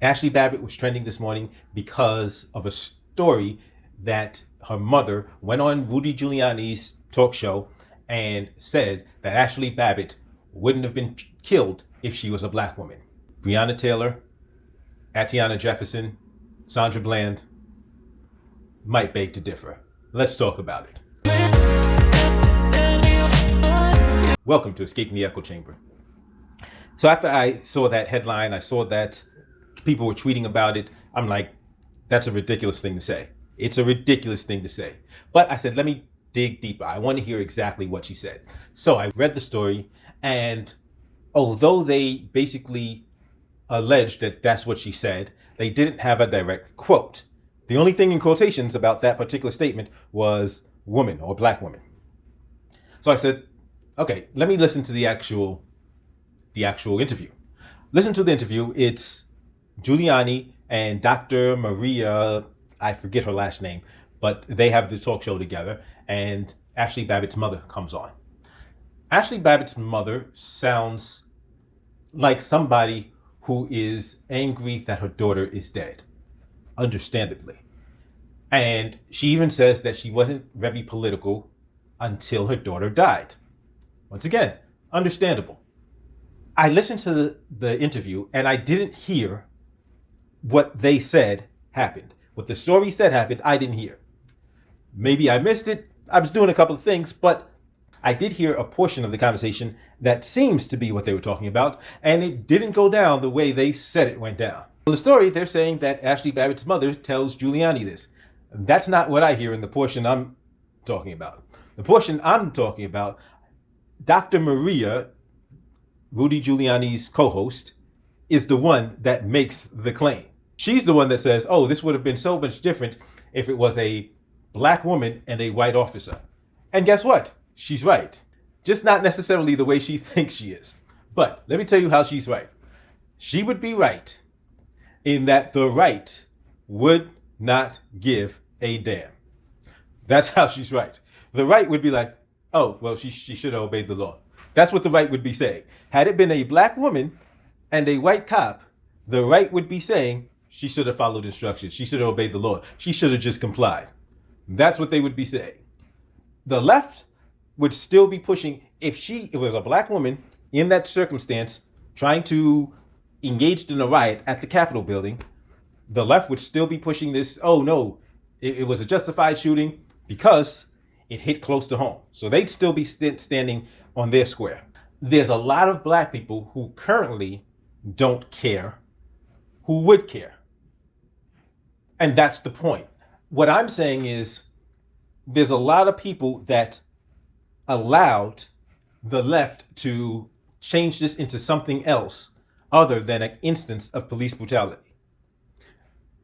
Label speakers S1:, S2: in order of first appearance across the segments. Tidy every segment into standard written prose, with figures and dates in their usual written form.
S1: Ashli Babbit was trending this morning because of a story that her mother went on Rudy Giuliani's talk show and said that Ashli Babbit wouldn't have been killed if she was a black woman. Breonna Taylor, Atiana Jefferson, Sandra Bland might beg to differ. Let's talk about it. Welcome to Escaping the Echo Chamber. So after I saw that headline, I saw that people were tweeting about it. I'm like, that's a ridiculous thing to say. It's a ridiculous thing to say. But I said, let me dig deeper. I want to hear exactly what she said. So I read the story, and although they basically alleged that that's what she said, they didn't have a direct quote. The only thing in quotations about that particular statement was woman or black woman. So I said, okay, let me listen to the actual interview. Listen to the interview. It's Giuliani and Dr. Maria, I forget her last name, but they have the talk show together, and Ashli Babbitt's mother comes on. Ashli Babbitt's mother sounds like somebody who is angry that her daughter is dead, understandably. And she even says that she wasn't very political until her daughter died. Once again, understandable. I listened to the interview and I didn't hear what they said happened. What the story said happened, I didn't hear. Maybe I missed it. I was doing a couple of things, but I did hear a portion of the conversation that seems to be what they were talking about, and it didn't go down the way they said it went down. In the story, they're saying that Ashli Babbitt's mother tells Giuliani this. That's not what I hear in the portion I'm talking about. The portion I'm talking about, Dr. Maria, Rudy Giuliani's co-host, is the one that makes the claim. She's the one that says, oh, this would have been so much different if it was a black woman and a white officer. And guess what? She's right. Just not necessarily the way she thinks she is. But let me tell you how she's right. She would be right in that the right would not give a damn. That's how she's right. The right would be like, oh, well, she should have obeyed the law. That's what the right would be saying. Had it been a black woman and a white cop, the right would be saying she should have followed instructions. She should have obeyed the law. She should have just complied. That's what they would be saying. The left would still be pushing, if it was a black woman in that circumstance trying to engage in a riot at the Capitol building, the left would still be pushing this, oh no, it was a justified shooting because it hit close to home. So they'd still be standing on their square. There's a lot of black people who currently don't care, who would care. And that's the point. What I'm saying is there's a lot of people that allowed the left to change this into something else other than an instance of police brutality.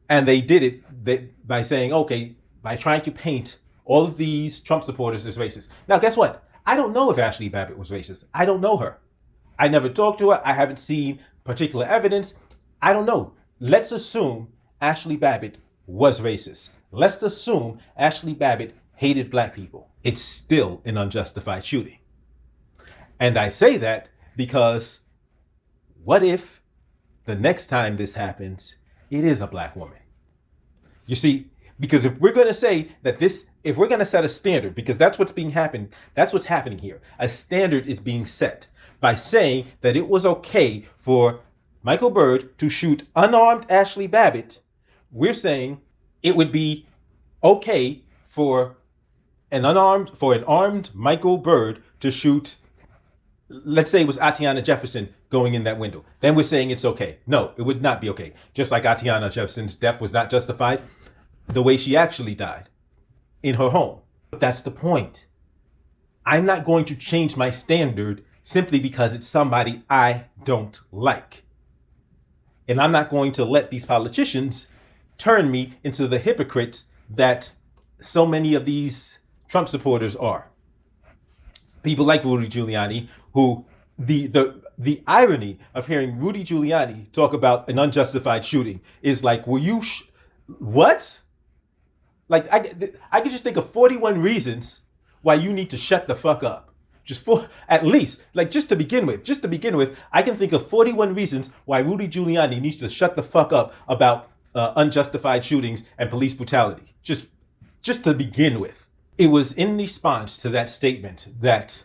S1: And they did it by saying, okay, by trying to paint all of these Trump supporters as racist. Now, guess what? I don't know if Ashli Babbitt was racist. I don't know her. I never talked to her. I haven't seen particular evidence. I don't know. Let's assume Ashli Babbit was racist. Let's assume Ashli Babbit hated black people. It's still an unjustified shooting. And I say that because what if the next time this happens, it is a black woman? You see, because if we're going to say that if we're going to set a standard, because that's what's happening here. A standard is being set by saying that it was okay for Michael Byrd to shoot unarmed Ashli Babbit. We're saying it would be okay for an armed Michael Byrd to shoot, let's say it was Atiana Jefferson going in that window. Then we're saying it's okay. No, it would not be okay. Just like Atiana Jefferson's death was not justified the way she actually died in her home. But that's the point. I'm not going to change my standard simply because it's somebody I don't like. And I'm not going to let these politicians turn me into the hypocrites that so many of these Trump supporters are. People like Rudy Giuliani, who the irony of hearing Rudy Giuliani talk about an unjustified shooting is like, will you, what? Like, I could just think of 41 reasons why you need to shut the fuck up. Just four, at least, like just to begin with, I can think of 41 reasons why Rudy Giuliani needs to shut the fuck up about unjustified shootings and police brutality. Just to begin with. It was in response to that statement that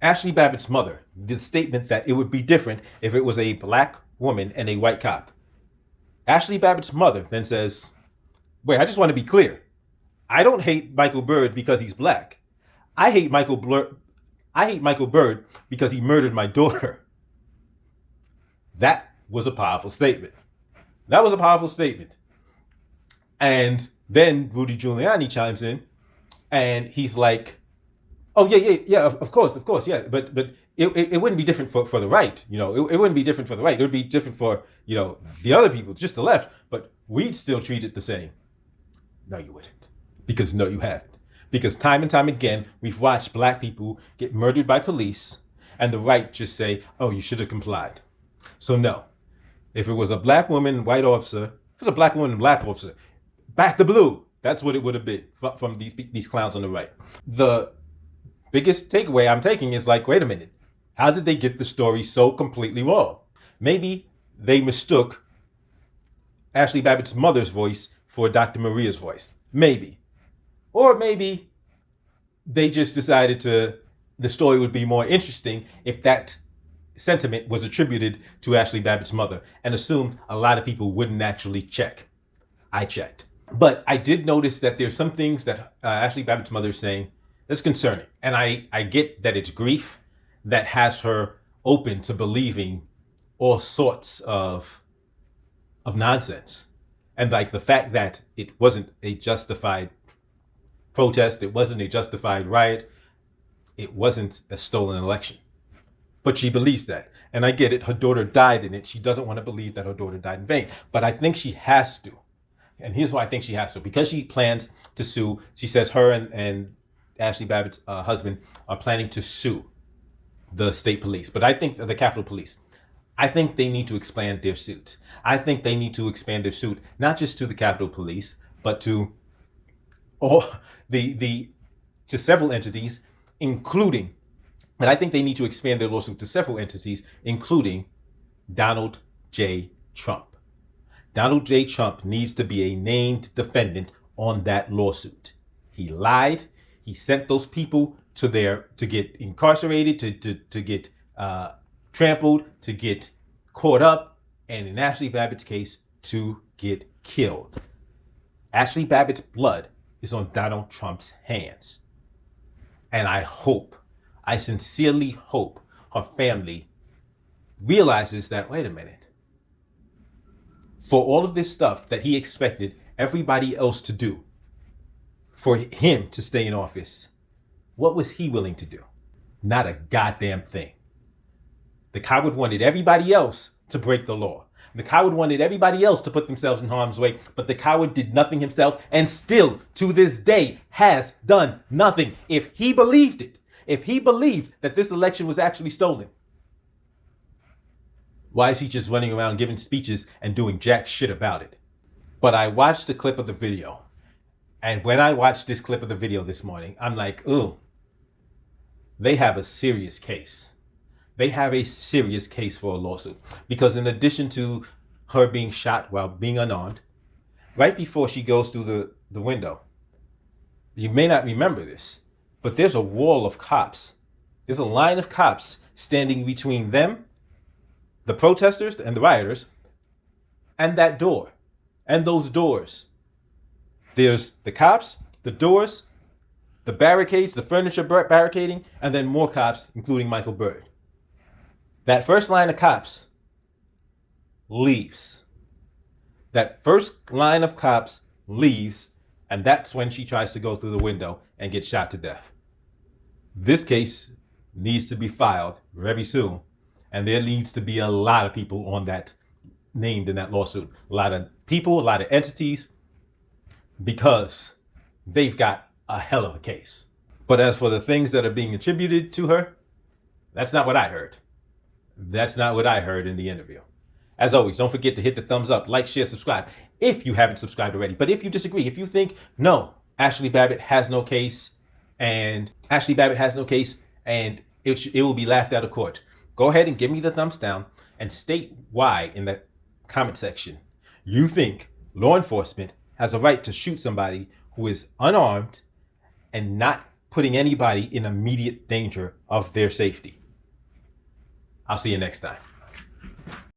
S1: Ashli Babbitt's mother, the statement that it would be different if it was a black woman and a white cop. Ashley Babbitt's mother then says, wait, I just want to be clear. I don't hate Michael Byrd because he's black. I hate Michael Byrd because he murdered my daughter. That was a powerful statement. And then Rudy Giuliani chimes in and he's like, oh, yeah, of course, yeah. But it wouldn't be different for the right. It wouldn't be different for the right. It would be different for, the other people, just the left. But we'd still treat it the same. No, you wouldn't. Because no, you haven't. Because time and time again, we've watched black people get murdered by police and the right just say, oh, you should have complied. So no, if it was a black woman, white officer, if it was a black woman and black officer, back the blue. That's what it would have been from these clowns on the right. The biggest takeaway I'm taking is like, wait a minute. How did they get the story so completely wrong? Maybe they mistook Ashli Babbitt's mother's voice for Dr. Maria's voice. Maybe. Or maybe they just decided the story would be more interesting if that sentiment was attributed to Ashli Babbitt's mother and assumed a lot of people wouldn't actually check. I checked. But I did notice that there's some things that Ashli Babbitt's mother is saying that's concerning. And I get that it's grief that has her open to believing all sorts of nonsense. And like the fact that it wasn't a justified protest, it wasn't a justified riot, it wasn't a stolen election. But she believes that. And I get it, her daughter died in it. She doesn't want to believe that her daughter died in vain. But I think she has to. And here's why I think she has to. Because she plans to sue. She says her and Ashli Babbitt's husband are planning to sue the state police. But I think the Capitol Police. I think they need to expand their suit. I think they need to expand their suit, not just to the Capitol Police, but to all to several entities, including, and I think they need to expand their lawsuit to several entities, including Donald J. Trump. Donald J. Trump needs to be a named defendant on that lawsuit. He lied. He sent those people to get incarcerated, to get trampled, to get caught up, and in Ashli Babbitt's case, to get killed. Ashli Babbitt's blood is on Donald Trump's hands. And I sincerely hope her family realizes that, wait a minute, for all of this stuff that he expected everybody else to do, for him to stay in office, what was he willing to do? Not a goddamn thing. The coward wanted everybody else to break the law. The coward wanted everybody else to put themselves in harm's way, but the coward did nothing himself and still, to this day, has done nothing. If he believed it, if he believed that this election was actually stolen, why is he just running around giving speeches and doing jack shit about it? But I watched the clip of the video, and when I watched this clip of the video this morning, I'm like, ooh, they have a serious case. They have a serious case for a lawsuit. Because in addition to her being shot while being unarmed, right before she goes through the window, you may not remember this, but there's a wall of cops. There's a line of cops standing between them, the protesters and the rioters, and that door, and those doors. There's the cops, the doors, the barricades, the furniture barricading, and then more cops, including Michael Byrd. That first line of cops leaves. That first line of cops leaves, and that's when she tries to go through the window and get shot to death. This case needs to be filed very soon, and there needs to be a lot of people on that named in that lawsuit. A lot of people, a lot of entities, because they've got a hell of a case. But as for the things that are being attributed to her, that's not what I heard. That's not what I heard in the interview. As always, don't forget to hit the thumbs up, like, share, subscribe if you haven't subscribed already. But if you disagree, if you think, no, Ashli Babbitt has no case, and Ashli Babbit has no case, and it will be laughed out of court. Go ahead and give me the thumbs down and state why in the comment section you think law enforcement has a right to shoot somebody who is unarmed and not putting anybody in immediate danger of their safety. I'll see you next time.